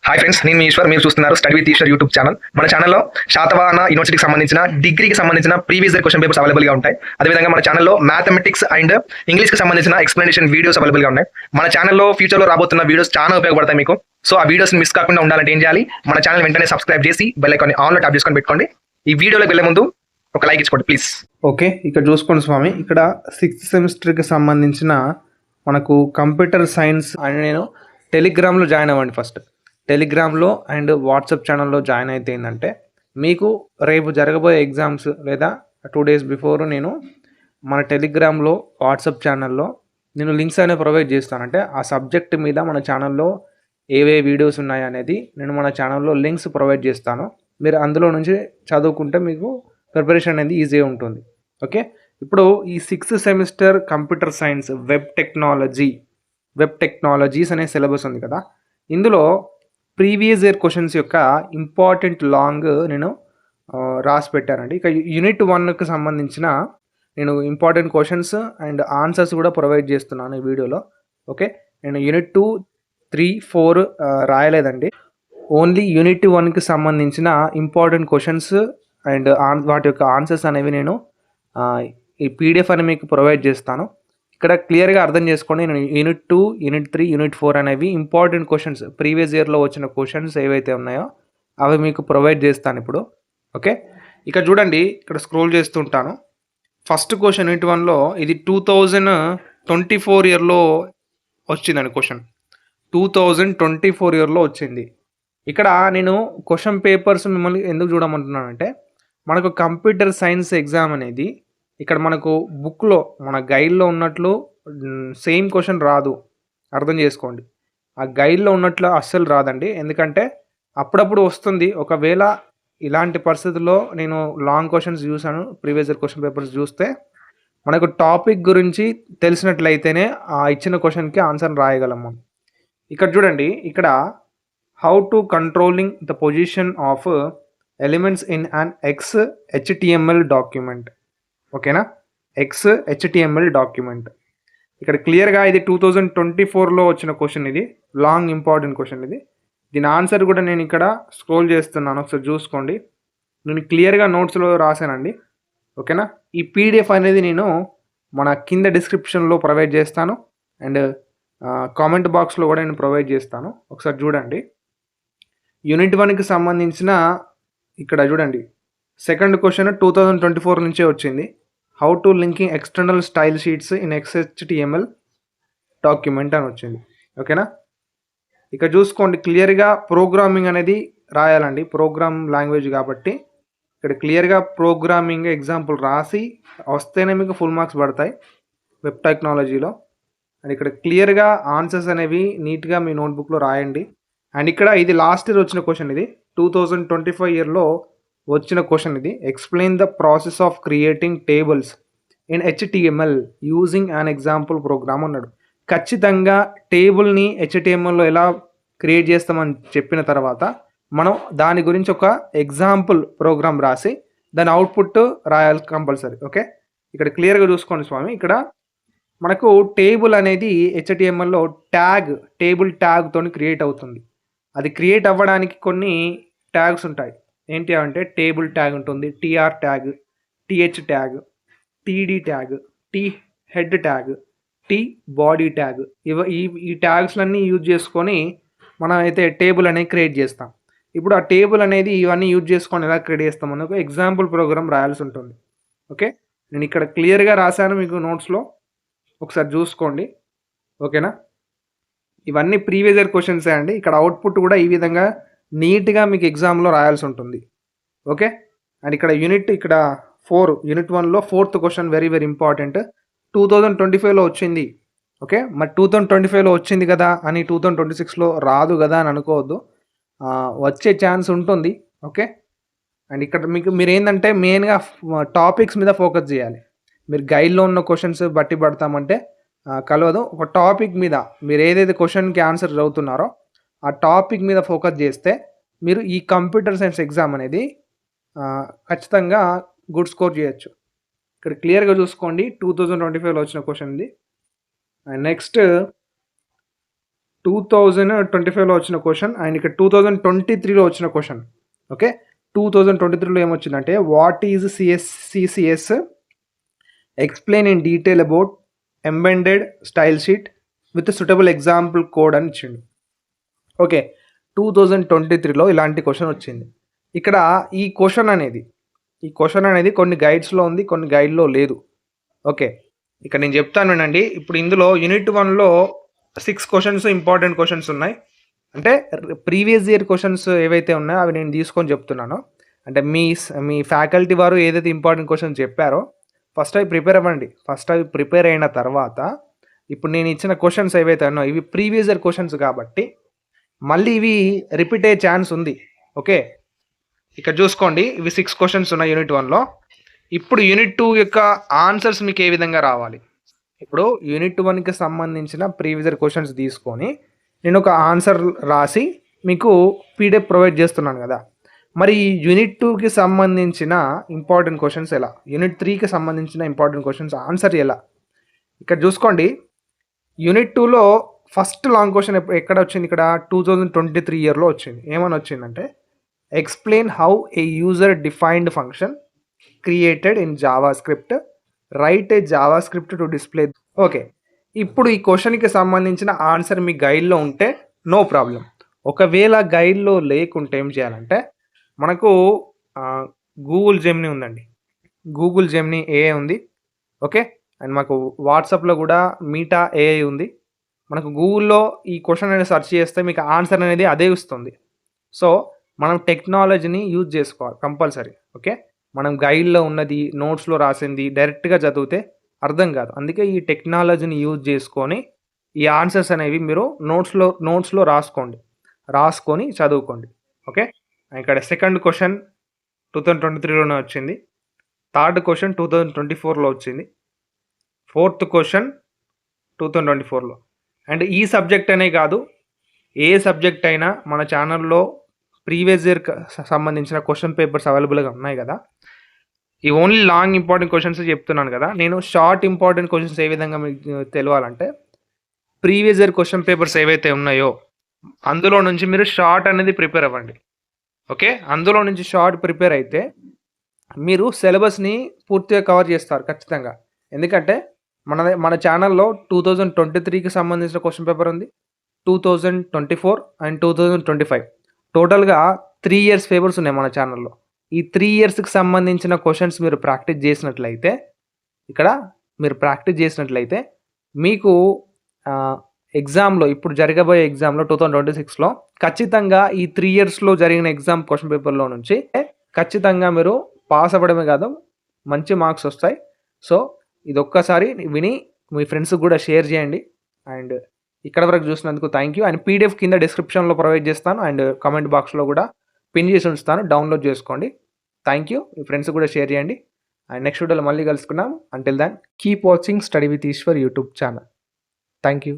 Hi friends, నేను మీ ఈశ్వర్. మీరు చూస్తున్నారు study with Eshwar YouTube channel. మన ఛానల్లో శాతవాహన యూనివర్సిటీకి సంబంధించిన డిగ్రీకి సంబంధించిన ప్రీవియస్ ఇయర్ క్వశ్చన్ పేపర్స్ అవైలబుల్గా ఉంటాయి. అదేవిధంగా మన ఛానల్లో మ్యాథమెటిక్స్ అండ్ ఇంగ్లీష్కి సంబంధించిన ఎక్స్ప్లెనేషన్ వీడియోస్ అవైలబుల్గా ఉన్నాయి. మన ఛానల్లో ఫ్యూచర్లో రాబోతున్న వీడియోస్ చాలా ఉపయోగపడతాయి మీకు. సో ఆ వీడియోస్ మిస్ కాకుండా ఉండాలంటే ఏం చేయాలి? మన ఛానల్ వెంటనే సబ్స్క్రైబ్ చేసి బెల్ ఐకాన్ ఆన్లో ట్యాప్ చేసుకొని పెట్టుకోండి. ఈ వీడియోలోకి వెళ్ళే ముందు ఒక లైక్ ఇచ్చుకోండి ప్లీజ్. ఓకే, ఇక్కడ చూసుకోండి స్వామి. ఇక్కడ 6th సెమిస్టర్కి సంబంధించిన మనకు కంప్యూటర్ సైన్స్ అని నేను టెలిగ్రామ్లో జాయిన్ అవ్వండి. ఫస్ట్ టెలిగ్రామ్లో అండ్ వాట్సాప్ ఛానల్లో జాయిన్ అయితే ఏంటంటే మీకు రేపు జరగబోయే ఎగ్జామ్స్ లేదా 2 days బిఫోర్ నేను మన టెలిగ్రామ్లో వాట్సాప్ ఛానల్లో నేను లింక్స్ అనేవి ప్రొవైడ్ చేస్తాను. అంటే ఆ సబ్జెక్ట్ మీద మన ఛానల్లో ఏవే వీడియోస్ ఉన్నాయి అనేది నేను మన ఛానల్లో లింక్స్ ప్రొవైడ్ చేస్తాను. మీరు అందులో నుంచి చదువుకుంటే మీకు ప్రిపరేషన్ అనేది ఈజీగా ఉంటుంది. ఓకే, ఇప్పుడు ఈ 6th semester computer science web technologies అనే సిలబస్ ఉంది కదా. ఇందులో ప్రీవియస్ ఇయర్ క్వశ్చన్స్ యొక్క ఇంపార్టెంట్ లాంగ్ నేను రాసి పెట్టానండి. ఇక యూనిట్ 1కి సంబంధించిన నేను ఇంపార్టెంట్ క్వశ్చన్స్ అండ్ ఆన్సర్స్ కూడా ప్రొవైడ్ చేస్తున్నాను ఈ వీడియోలో. ఓకే, నేను యూనిట్ 2, 3, 4 రాయలేదండి. ఓన్లీ యూనిట్ 1కి సంబంధించిన ఇంపార్టెంట్ క్వశ్చన్స్ అండ్ వాటి యొక్క ఆన్సర్స్ అనేవి నేను ఈ పీడిఎఫ్ అని మీకు ప్రొవైడ్ చేస్తాను. ఇక్కడ క్లియర్గా అర్థం చేసుకోండి. నేను యూనిట్ 2, యూనిట్ 3, యూనిట్ 4 అనేవి ఇంపార్టెంట్ క్వశ్చన్స్ ప్రీవియస్ ఇయర్లో వచ్చిన క్వశ్చన్స్ ఏవైతే ఉన్నాయో అవి మీకు ప్రొవైడ్ చేస్తాను ఇప్పుడు. ఓకే, ఇక చూడండి, ఇక్కడ స్క్రోల్ చేస్తుంటాను. ఫస్ట్ క్వశ్చన్ యూనిట్ 1లో ఇది 2024 ఇయర్లో వచ్చిందండి. క్వశ్చన్ 2024 ఇయర్లో వచ్చింది. ఇక్కడ నేను క్వశ్చన్ పేపర్స్ మిమ్మల్ని ఎందుకు చూడమంటున్నానంటే మనకు కంప్యూటర్ సైన్స్ ఎగ్జామ్ అనేది ఇక్కడ మనకు బుక్లో మన గైడ్లో ఉన్నట్లు సేమ్ క్వశ్చన్ రాదు, అర్థం చేసుకోండి. ఆ గైడ్లో ఉన్నట్లు అస్సలు రాదండి. ఎందుకంటే అప్పుడప్పుడు వస్తుంది. ఒకవేళ ఇలాంటి పరిస్థితుల్లో నేను లాంగ్ క్వశ్చన్స్ చూసాను, ప్రీవియస్ ఇయర్ క్వశ్చన్ పేపర్స్ చూస్తే మనకు టాపిక్ గురించి తెలిసినట్లయితేనే ఆ ఇచ్చిన క్వశ్చన్కి ఆన్సర్ రాయగలము. ఇక్కడ చూడండి, ఇక్కడ how to controlling the position of elements in an XHTML document. ఓకేనా, XHTML డాక్యుమెంట్. ఇక్కడ క్లియర్గా ఇది 2024లో వచ్చిన క్వశ్చన్. ఇది లాంగ్ ఇంపార్టెంట్ క్వశ్చన్. దీని ఆన్సర్ కూడా నేను ఇక్కడ స్క్రోల్ చేస్తున్నాను, ఒకసారి చూసుకోండి. నేను క్లియర్గా నోట్స్లో రాశానండి. ఓకేనా, ఈ పీడిఎఫ్ అనేది నేను మన కింద డిస్క్రిప్షన్లో ప్రొవైడ్ చేస్తాను అండ్ కామెంట్ బాక్స్లో కూడా నేను ప్రొవైడ్ చేస్తాను. ఒకసారి చూడండి. యూనిట్ 1కి సంబంధించిన ఇక్కడ చూడండి, సెకండ్ క్వశ్చన్ 2024 నుంచే వచ్చింది. How to linking external style sheets in XHTML document అని వచ్చింది. ఓకేనా, ఇక చూసుకోండి, క్లియర్గా ప్రోగ్రామింగ్ అనేది రాయాలండి. ప్రోగ్రామ్ లాంగ్వేజ్ కాబట్టి ఇక్కడ క్లియర్గా ప్రోగ్రామింగ్ ఎగ్జాంపుల్ రాసి వస్తేనే మీకు ఫుల్ మార్క్స్ పడతాయి వెబ్ టెక్నాలజీలో. అండ్ ఇక్కడ క్లియర్గా ఆన్సర్స్ అనేవి నీట్గా మీ నోట్బుక్లో రాయండి. అండ్ ఇక్కడ ఇది లాస్ట్ ఇయర్ వచ్చిన క్వశ్చన్. ఇది 2025 ఇయర్లో వచ్చిన క్వశ్చన్. ఇది explain the process of creating tables in HTML using an example programme అన్నాడు. ఖచ్చితంగా టేబుల్ని HTMLలో ఎలా క్రియేట్ చేస్తామని చెప్పిన తర్వాత మనం దాని గురించి ఒక ఎగ్జాంపుల్ ప్రోగ్రామ్ రాసి దాని అవుట్పుట్ రాయాలి కంపల్సరీ. ఓకే, ఇక్కడ క్లియర్గా చూసుకోండి స్వామి. ఇక్కడ మనకు టేబుల్ అనేది HTMLలో టేబుల్ ట్యాగ్తో క్రియేట్ అవుతుంది. అది క్రియేట్ అవ్వడానికి కొన్ని ట్యాగ్స్ ఉంటాయి. ఏంటి అంటే టేబుల్ ట్యాగ్ ఉంటుంది, TR tag, TH tag, TD tag, T head tag, T body tag. ఈ ట్యాగ్స్లన్నీ యూజ్ చేసుకొని మనం అయితే టేబుల్ అనేది క్రియేట్ చేస్తాం. ఇప్పుడు ఆ టేబుల్ అనేది ఇవన్నీ యూజ్ చేసుకొని ఎలా క్రియేట్ చేస్తామని ఒక ఎగ్జాంపుల్ ప్రోగ్రామ్ రాయాల్సి ఉంటుంది. ఓకే, నేను ఇక్కడ క్లియర్గా రాశాను మీకు నోట్స్లో, ఒకసారి చూసుకోండి. ఓకేనా, ఇవన్నీ ప్రీవియస్ ఇయర్ క్వశ్చన్సే అండి. ఇక్కడ అవుట్పుట్ కూడా ఈ విధంగా నీట్గా మీకు ఎగ్జామ్లో రాయాల్సి ఉంటుంది. ఓకే, అండ్ ఇక్కడ యూనిట్ 4 యూనిట్ 1లో 4th question very very important. 2025లో వచ్చింది. ఓకే, మరి 2025లో వచ్చింది కదా అని 2026లో రాదు కదా అని అనుకోవద్దు, వచ్చే ఛాన్స్ ఉంటుంది. ఓకే, అండ్ ఇక్కడ మీరు ఏంటంటే మెయిన్గా టాపిక్స్ మీద ఫోకస్ చేయాలి. మీరు గైడ్లో ఉన్న క్వశ్చన్స్ బట్టి పడతామంటే కలవదు. ఒక టాపిక్ మీద మీరు ఏదైతే క్వశ్చన్కి ఆన్సర్ చదువుతున్నారో ఆ టాపిక్ మీద ఫోకస్ చేస్తే మీరు ఈ కంప్యూటర్ సైన్స్ ఎగ్జామ్ అనేది ఖచ్చితంగా గుడ్ స్కోర్ చేయొచ్చు. ఇక్కడ క్లియర్గా చూసుకోండి, 2025లో వచ్చిన క్వశ్చన్ ఇది. అండ్ నెక్స్ట్ 2025లో వచ్చిన క్వశ్చన్ అండ్ ఇక్కడ 2023లో వచ్చిన క్వశ్చన్. ఓకే. 2023లో ఏమొచ్చిందంటే what is CSS, explain in detail about embedded style sheet with suitable example code అని ఇచ్చిండు. ఓకే. 2023లో ఇలాంటి క్వశ్చన్ వచ్చింది. ఇక్కడ ఈ క్వశ్చన్ అనేది కొన్ని గైడ్స్లో ఉంది, కొన్ని గైడ్లో లేదు. ఓకే. ఇక్కడ నేను చెప్తాను వినండి. ఇప్పుడు ఇందులో యూనిట్ 1లో 6 క్వశ్చన్స్ ఇంపార్టెంట్ క్వశ్చన్స్ ఉన్నాయి. అంటే ప్రీవియస్ ఇయర్ క్వశ్చన్స్ ఏవైతే ఉన్నాయో అవి నేను తీసుకొని చెప్తున్నాను. అంటే మీ ఫ్యాకల్టీ వారు ఏదైతే ఇంపార్టెంట్ క్వశ్చన్స్ చెప్పారో ఫస్ట్ అవి ప్రిపేర్ అవ్వండి. ఫస్ట్ అవి ప్రిపేర్ అయిన తర్వాత ఇప్పుడు నేను ఇచ్చిన క్వశ్చన్స్ ఏవైతే ఉన్నాయో ఇవి ప్రీవియస్ ఇయర్ క్వశ్చన్స్ కాబట్టి మళ్ళీ ఇవి రిపీట్ అయ్యే ఛాన్స్ ఉంది. ఓకే. ఇక్కడ చూసుకోండి, ఇవి 6 క్వశ్చన్స్ ఉన్నాయి యూనిట్ 1లో. ఇప్పుడు యూనిట్ 2 యొక్క ఆన్సర్స్ మీకు ఏ విధంగా రావాలి? ఇప్పుడు యూనిట్ 1కి సంబంధించిన ప్రీవియస్ ఇయర్ క్వశ్చన్స్ తీసుకొని నేను ఒక ఆన్సర్ రాసి మీకు పీడిఎఫ్ ప్రొవైడ్ చేస్తున్నాను కదా. మరి యూనిట్ 2కి సంబంధించిన ఇంపార్టెంట్ క్వశ్చన్స్ ఎలా, యూనిట్ 3కి సంబంధించిన ఇంపార్టెంట్ క్వశ్చన్స్ ఆన్సర్ ఎలా? ఇక్కడ చూసుకోండి, యూనిట్ 2లో ఫస్ట్ లాంగ్ క్వశ్చన్ ఎక్కడ వచ్చింది? ఇక్కడ 2023 ఇయర్లో వచ్చింది. ఏమని వచ్చిందంటే explain how A user defined function created in Java script, right A Java script to display. Okay. ఇప్పుడు ఈ క్వశ్చన్కి సంబంధించిన ఆన్సర్ మీ గైడ్లో ఉంటే నో ప్రాబ్లం. ఒకవేళ గైడ్లో లేకుంటే ఏం చేయాలంటే మనకు గూగుల్ జెమినీ ఉందండి, గూగుల్ జెమినీ ఏఐ ఉంది. ఓకే. అండ్ మాకు వాట్సాప్లో కూడా మీటా ఏఐ ఉంది. మనకు గూగుల్లో ఈ క్వశ్చన్ అనేది సెర్చ్ చేస్తే మీకు ఆన్సర్ అనేది అదే వస్తుంది. సో మనం టెక్నాలజీని యూజ్ చేసుకోవాలి కంపల్సరీ. ఓకే. మనం గైడ్లో ఉన్నది, నోట్స్లో రాసింది డైరెక్ట్గా చదివితే అర్థం కాదు. అందుకే ఈ టెక్నాలజీని యూజ్ చేసుకొని ఈ ఆన్సర్స్ అనేవి మీరు నోట్స్లో రాసుకొని చదువుకోండి. ఓకే. ఇక్కడ సెకండ్ క్వశ్చన్ 2023లోనే వచ్చింది. థర్డ్ క్వశ్చన్ 2024లో వచ్చింది. ఫోర్త్ క్వశ్చన్ 2024లో. అండ్ ఈ సబ్జెక్ట్ అనే కాదు, ఏ సబ్జెక్ట్ అయినా మన ఛానల్లో ప్రీవియస్ ఇయర్ సంబంధించిన క్వశ్చన్ పేపర్స్ అవైలబుల్గా ఉన్నాయి కదా. ఈ ఓన్లీ లాంగ్ ఇంపార్టెంట్ క్వశ్చన్స్ చెప్తున్నాను కదా. నేను షార్ట్ ఇంపార్టెంట్ క్వశ్చన్స్ ఏ విధంగా మీకు తెలియాలంటే ప్రీవియస్ ఇయర్ క్వశ్చన్ పేపర్స్ ఏవైతే ఉన్నాయో అందులో నుంచి మీరు షార్ట్ అనేది ప్రిపేర్ అవ్వండి. ఓకే. అందులో నుంచి షార్ట్ ప్రిపేర్ అయితే మీరు సిలబస్ని పూర్తిగా కవర్ చేస్తారు ఖచ్చితంగా. ఎందుకంటే మన ఛానల్లో 2023కి సంబంధించిన క్వశ్చన్ పేపర్ ఉంది, 2024 అండ్ 2025 టోటల్గా 3 ఇయర్స్ పేపర్స్ ఉన్నాయి మన ఛానల్లో. ఈ 3 ఇయర్స్కి సంబంధించిన క్వశ్చన్స్ మీరు ప్రాక్టీస్ చేసినట్లయితే మీకు ఎగ్జామ్లో, ఇప్పుడు జరగబోయే ఎగ్జామ్లో 2026లో ఖచ్చితంగా ఈ 3 ఇయర్స్లో జరిగిన ఎగ్జామ్ క్వశ్చన్ పేపర్లో నుంచి ఖచ్చితంగా మీరు పాస్ అవ్వడమే కాదు, మంచి మార్క్స్ వస్తాయి. సో ఇది ఒక్కసారి విని మీ ఫ్రెండ్స్కి కూడా షేర్ చేయండి. అండ్ ఇక్కడ వరకు చూసినందుకు థ్యాంక్ యూ. అండ్ పీడిఎఫ్ కింద డిస్క్రిప్షన్లో ప్రొవైడ్ చేస్తాను అండ్ కామెంట్ బాక్స్లో కూడా పిన్ చేసి ఉంచుతాను, డౌన్లోడ్ చేసుకోండి. Thank you. మీ ఫ్రెండ్స్ కూడా షేర్ చేయండి. అండ్ నెక్స్ట్ వీడియోలో మళ్ళీ కలుసుకున్నాం. Until then keep watching study with Eshwar YouTube channel. Thank you.